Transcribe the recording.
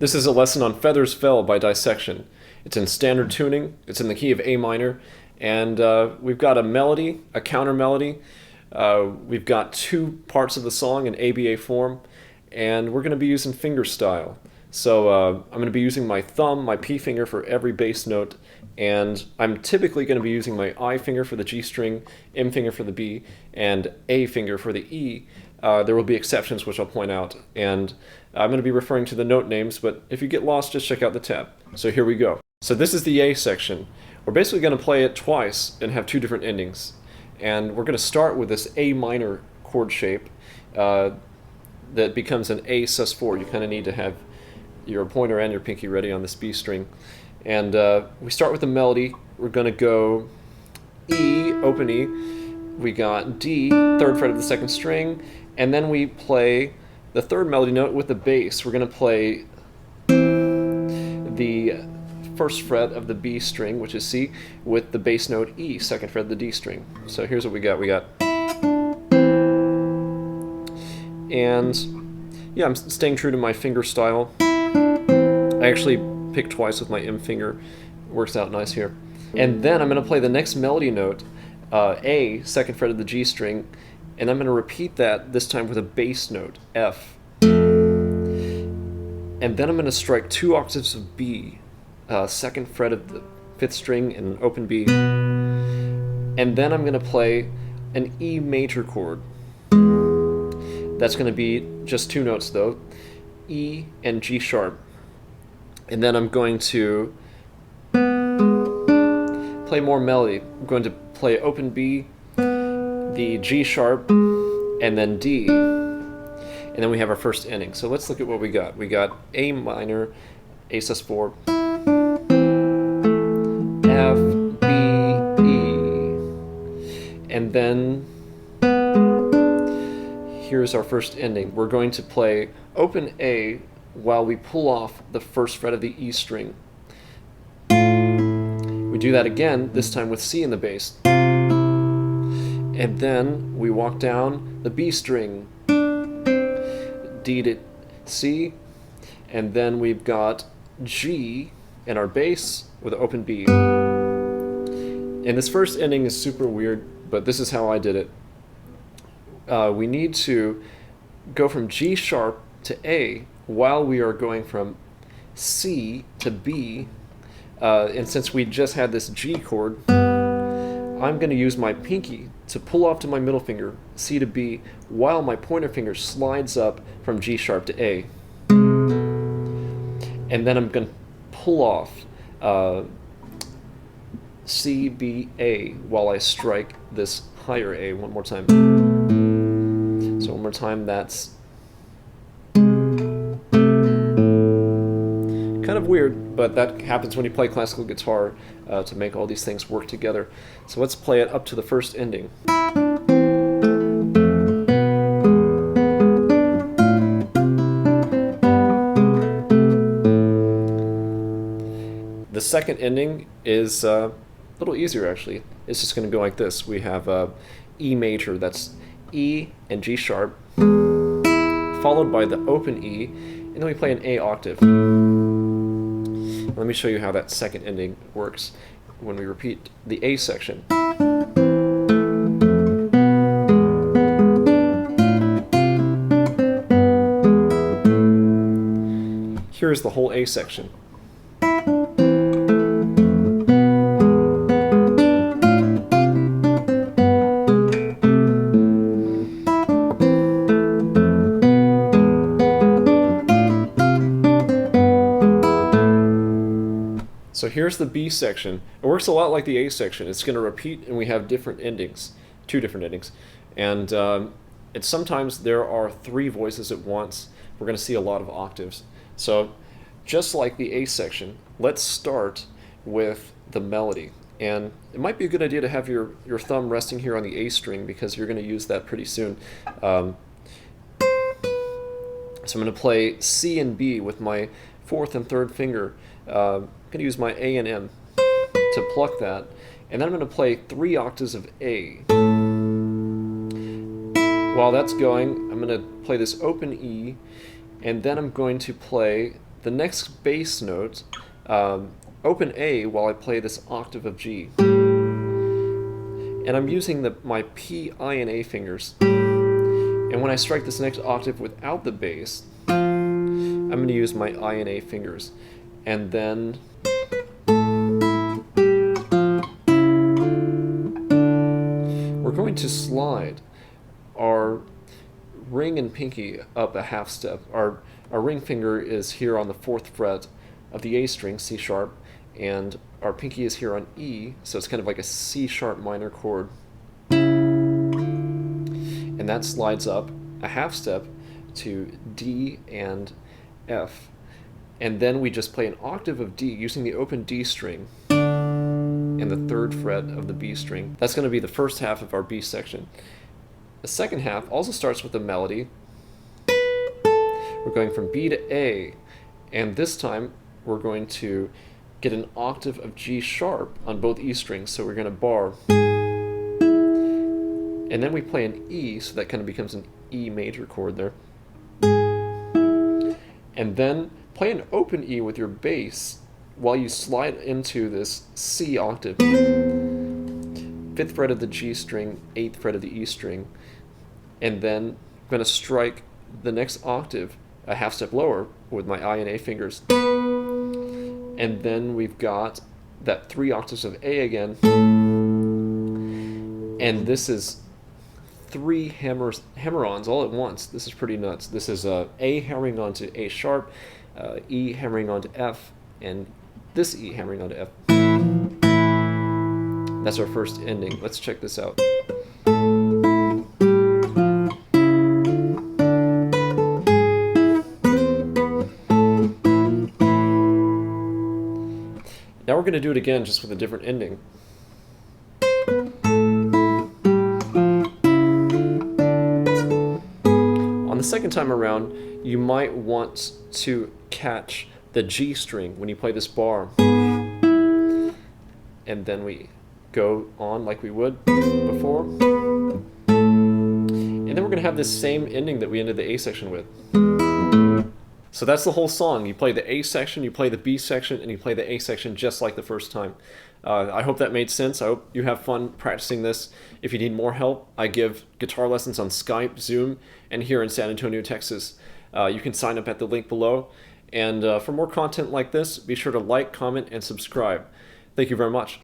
This is a lesson on Feathers Fell by Dissection. It's in standard tuning, it's in the key of A minor, and we've got a melody, a counter melody. We've got two parts of the song in ABA form, and we're going to be using fingerstyle. So I'm going to be using my thumb, my P finger for every bass note, and I'm typically going to be using my I finger for the G string, M finger for the B, and A finger for the E. There will be exceptions which I'll point out, and I'm going to be referring to the note names, but if you get lost, just check out the tab. So here we go. So this is the A section. We're basically going to play it twice and have two different endings. And we're going to start with this A minor chord shape that becomes an A sus4. You kind of need to have your pointer and your pinky ready on this B string. And we start with the melody. We're going to go E, open E. We got D, third fret of the second string, and then we play the third melody note with the bass. We're going to play the first fret of the B string, which is C, with the bass note E, second fret of the D string. So here's what we got. And yeah, I'm staying true to my finger style. I actually pick twice with my M finger. It works out nice here. And then I'm going to play the next melody note, A, second fret of the G string, and I'm going to repeat that this time with a bass note, F. And then I'm going to strike two octaves of B, second fret of the fifth string and an open B. And then I'm going to play an E major chord. That's going to be just two notes though, E and G sharp. And then I'm going to play more melody. I'm going to play open B, the G sharp, and then D. And then we have our first ending. So let's look at what we got. We got A minor, A sus4, F, B, E. And then here's our first ending. We're going to play open A while we pull off the first fret of the E string. We do that again, this time with C in the bass. And then we walk down the B string, D to C, and then we've got G in our bass with an open B. And this first ending is super weird, but this is how I did it. We need to go from G sharp to A while we are going from C to B. And since we just had this G chord, I'm going to use my pinky to pull off to my middle finger, C to B, while my pointer finger slides up from G sharp to A. And then I'm going to pull off C, B, A while I strike this higher A one more time. So one more time, that's kind of weird, but that happens when you play classical guitar to make all these things work together. So let's play it up to the first ending. The second ending is a little easier actually. It's just going to go like this. We have E major, that's E and G sharp, followed by the open E, and then we play an A octave. Let me show you how that second ending works when we repeat the A section. Here's the whole A section. So here's the B section. It works a lot like the A section. It's going to repeat, and we have different endings, two different endings. And sometimes there are three voices at once. We're going to see a lot of octaves. So just like the A section, let's start with the melody. And it might be a good idea to have your thumb resting here on the A string because you're going to use that pretty soon. So I'm going to play C and B with my fourth and third finger. I'm going to use my A and M to pluck that, and then I'm going to play 3 octaves of A. While that's going, I'm going to play this open E, and then I'm going to play the next bass note, open A while I play this octave of G. And I'm using my P, I, and A fingers. And when I strike this next octave without the bass, I'm going to use my I and A fingers. And then we're going to slide our ring and pinky up a half step. Our ring finger is here on the 4th fret of the A string, C sharp, and our pinky is here on E, so it's kind of like a C sharp minor chord. And that slides up a half step to D and F. And then we just play an octave of D using the open D string and the 3rd fret of the B string. That's going to be the first half of our B section. The second half also starts with a melody. We're going from B to A, and this time we're going to get an octave of G sharp on both E strings, so we're going to bar. And then we play an E, so that kind of becomes an E major chord there. And then play an open E with your bass while you slide into this C octave. 5th fret of the G string, 8th fret of the E string. And then I'm going to strike the next octave a half step lower with my I and A fingers. And then we've got that 3 octaves of A again. And this is 3 hammer-ons all at once. This is pretty nuts. This is A hammering onto A sharp, E hammering onto F, and this E hammering onto F. That's our first ending. Let's check this out. Now we're going to do it again just with a different ending. On the second time around, you might want to catch the G string when you play this bar. And then we go on like we would before. And then we're going to have this same ending that we ended the A section with. So that's the whole song. You play the A section, you play the B section, and you play the A section just like the first time. I hope that made sense. I hope you have fun practicing this. If you need more help, I give guitar lessons on Skype, Zoom, and here in San Antonio, Texas. You can sign up at the link below. And for more content like this, be sure to like, comment, and subscribe. Thank you very much.